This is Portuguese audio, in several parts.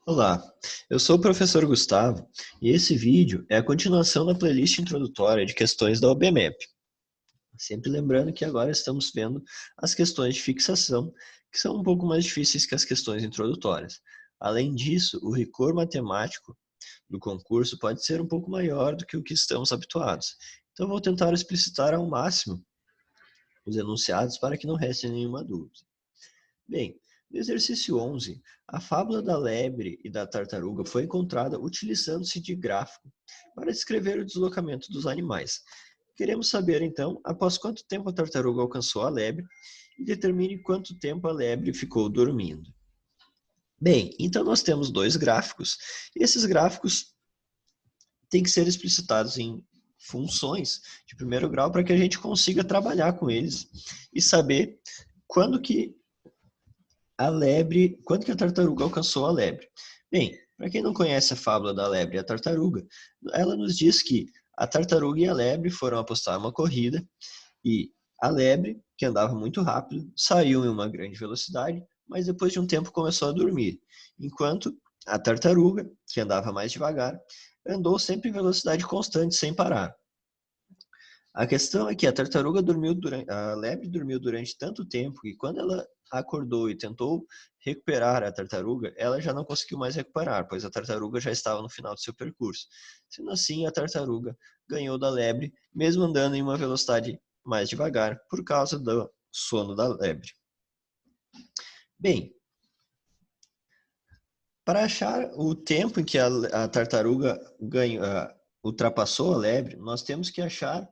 Olá, eu sou o professor Gustavo e esse vídeo é a continuação da playlist introdutória de questões da OBMEP. Sempre lembrando que agora estamos vendo as questões de fixação, que são um pouco mais difíceis que as questões introdutórias. Além disso, o rigor matemático do concurso pode ser um pouco maior do que o que estamos habituados. Então, vou tentar explicitar ao máximo os enunciados para que não reste nenhuma dúvida. Bem, no exercício 11, a fábula da lebre e da tartaruga foi encontrada utilizando-se de gráfico para descrever o deslocamento dos animais. Queremos saber, então, após quanto tempo a tartaruga alcançou a lebre e determine quanto tempo a lebre ficou dormindo. Bem, então nós temos dois gráficos, e esses gráficos têm que ser explicitados em funções de primeiro grau para que a gente consiga trabalhar com eles e saber quando que quando que a tartaruga alcançou a lebre? Bem, para quem não conhece a fábula da lebre e a tartaruga, ela nos diz que a tartaruga e a lebre foram apostar uma corrida e a lebre, que andava muito rápido, saiu em uma grande velocidade, mas depois de um tempo começou a dormir, enquanto a tartaruga, que andava mais devagar, andou sempre em velocidade constante, sem parar. A questão é que a lebre dormiu durante tanto tempo que quando ela acordou e tentou recuperar a tartaruga, ela já não conseguiu mais recuperar, pois a tartaruga já estava no final do seu percurso. Sendo assim, a tartaruga ganhou da lebre, mesmo andando em uma velocidade mais devagar, por causa do sono da lebre. Bem, para achar o tempo em que a tartaruga ultrapassou a lebre, nós temos que achar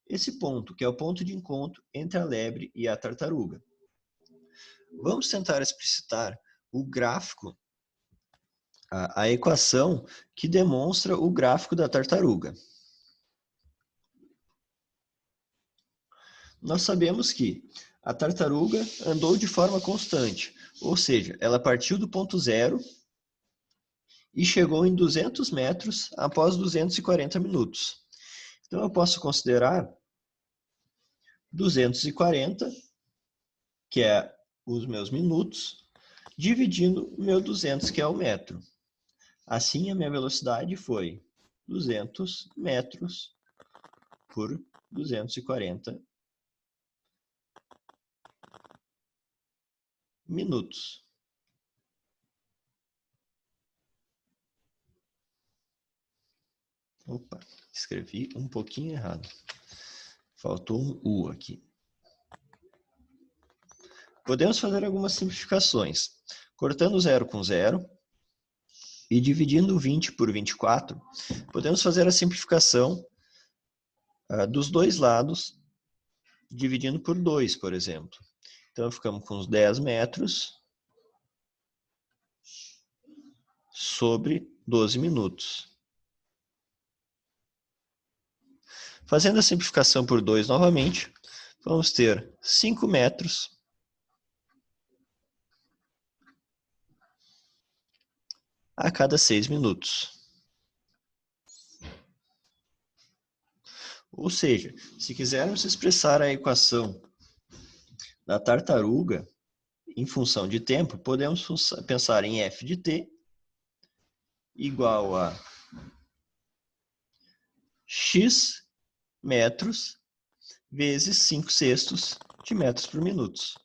esse ponto, que é o ponto de encontro entre a lebre e a tartaruga. Vamos tentar explicitar o gráfico, a equação que demonstra o gráfico da tartaruga. Nós sabemos que a tartaruga andou de forma constante, ou seja, ela partiu do ponto zero e chegou em 200 metros após 240 minutos. Então, eu posso considerar 240, que é os meus minutos, dividindo o meu 200, que é o metro. Assim, a minha velocidade foi 200 metros por 240 minutos. Opa, escrevi um pouquinho errado. Faltou um U aqui. Podemos fazer algumas simplificações. Cortando 0 com 0 e dividindo 20 por 24, podemos fazer a simplificação dos dois lados, dividindo por 2, por exemplo. Então, ficamos com os 10 metros sobre 12 minutos. Fazendo a simplificação por 2 novamente, vamos ter 5 metros a cada 6 minutos. Ou seja, se quisermos expressar a equação da tartaruga em função de tempo, podemos pensar em f de t igual a x metros vezes 5 sextos de metros por minuto.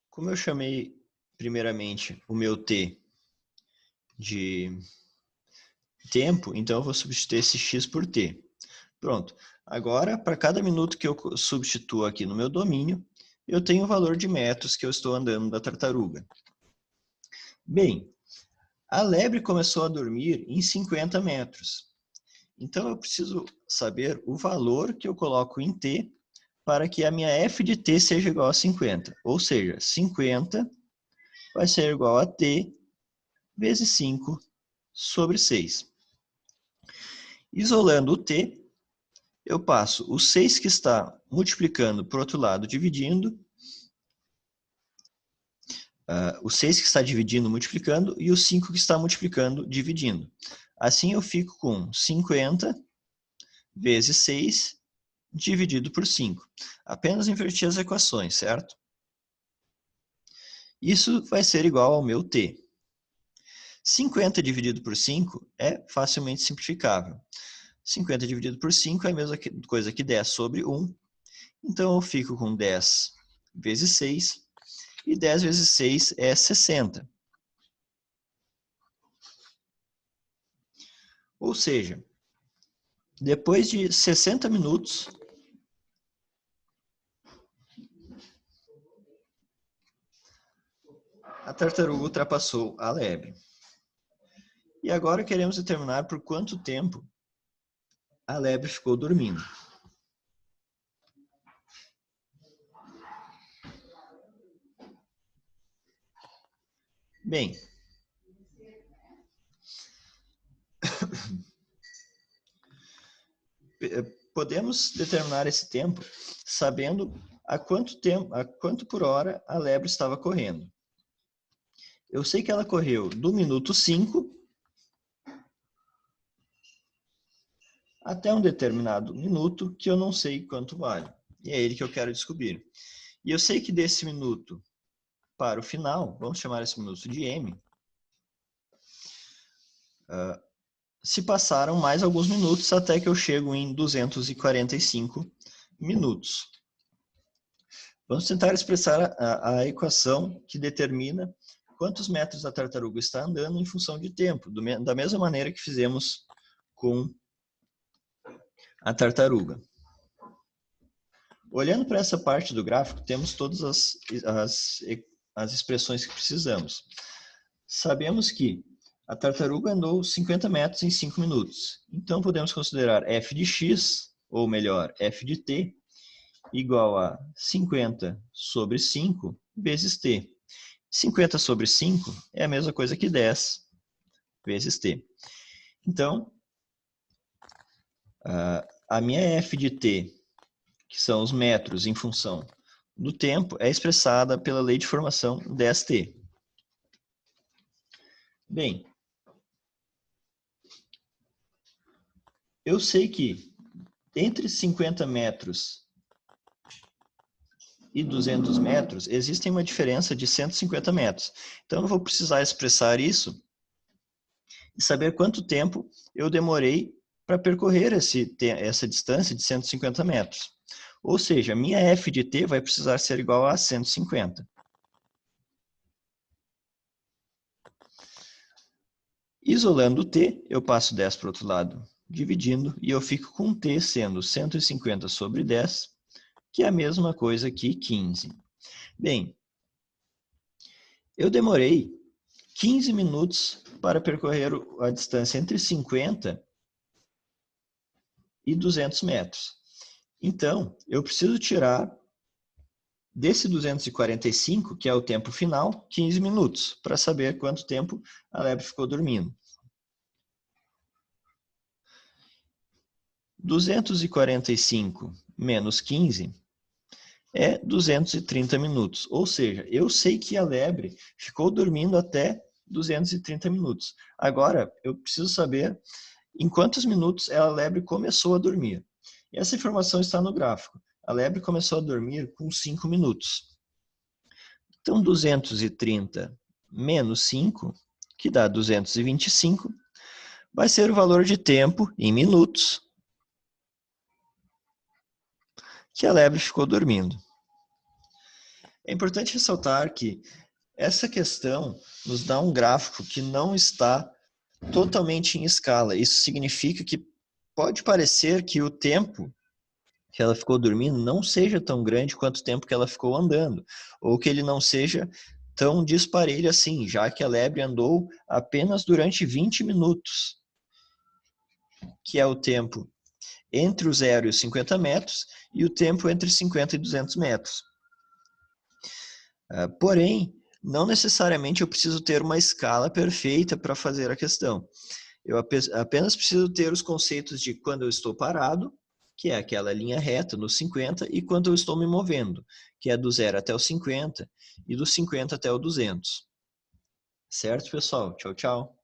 Como eu chamei primeiramente o meu t de tempo, então eu vou substituir esse x por t. Pronto. Agora, para cada minuto que eu substituo aqui no meu domínio, eu tenho o valor de metros que eu estou andando da tartaruga. Bem, a lebre começou a dormir em 50 metros. Então, eu preciso saber o valor que eu coloco em t para que a minha f de t seja igual a 50. Ou seja, 50 vai ser igual a t vezes 5 sobre 6. Isolando o t, eu passo o 6 que está multiplicando para o outro lado dividindo, o 6 que está dividindo multiplicando e o 5 que está multiplicando dividindo. Assim eu fico com 50 vezes 6 dividido por 5. Apenas inverti as equações, certo? Isso vai ser igual ao meu t. 50 dividido por 5 é facilmente simplificável. 50 dividido por 5 é a mesma coisa que 10 sobre 1. Então, eu fico com 10 vezes 6. E 10 vezes 6 é 60. Ou seja, depois de 60 minutos, a tartaruga ultrapassou a lebre. E agora queremos determinar por quanto tempo a lebre ficou dormindo. Bem, podemos determinar esse tempo sabendo a quanto por hora a lebre estava correndo. Eu sei que ela correu do minuto 5 até um determinado minuto que eu não sei quanto vale. E é ele que eu quero descobrir. E eu sei que desse minuto para o final, vamos chamar esse minuto de M, se passaram mais alguns minutos até que eu chego em 245 minutos. Vamos tentar expressar a equação que determina quantos metros a tartaruga está andando em função de tempo, da mesma maneira que fizemos com a tartaruga. Olhando para essa parte do gráfico, temos todas as expressões que precisamos. Sabemos que a tartaruga andou 50 metros em 5 minutos. Então, podemos considerar f de x, ou melhor, f de t, igual a 50 sobre 5 vezes t. 50 sobre 5 é a mesma coisa que 10 vezes t. Então, a minha f de t, que são os metros em função do tempo, é expressada pela lei de formação 10t. Bem, eu sei que entre 50 metros e 200 metros existe uma diferença de 150 metros. Então, eu vou precisar expressar isso e saber quanto tempo eu demorei para percorrer essa distância de 150 metros. Ou seja, a minha f de t vai precisar ser igual a 150. Isolando o t, eu passo 10 para o outro lado, dividindo, e eu fico com t sendo 150 sobre 10, que é a mesma coisa que 15. Bem, eu demorei 15 minutos para percorrer a distância entre 50 e 200 metros. Então, eu preciso tirar desse 245, que é o tempo final, 15 minutos, para saber quanto tempo a lebre ficou dormindo. 245 menos 15 é 230 minutos. Ou seja, eu sei que a lebre ficou dormindo até 230 minutos. Agora, eu preciso saber em quantos minutos a lebre começou a dormir. E essa informação está no gráfico. A lebre começou a dormir com 5 minutos. Então, 230 menos 5, que dá 225, vai ser o valor de tempo em minutos que a lebre ficou dormindo. É importante ressaltar que essa questão nos dá um gráfico que não está totalmente em escala. Isso significa que pode parecer que o tempo que ela ficou dormindo não seja tão grande quanto o tempo que ela ficou andando, ou que ele não seja tão disparelho assim, já que a lebre andou apenas durante 20 minutos, que é o tempo entre o 0 e os 50 metros e o tempo entre 50 e 200 metros. Porém, não necessariamente eu preciso ter uma escala perfeita para fazer a questão. Eu apenas preciso ter os conceitos de quando eu estou parado, que é aquela linha reta nos 50, e quando eu estou me movendo, que é do 0 até o 50 e do 50 até o 200. Certo, pessoal? Tchau, tchau.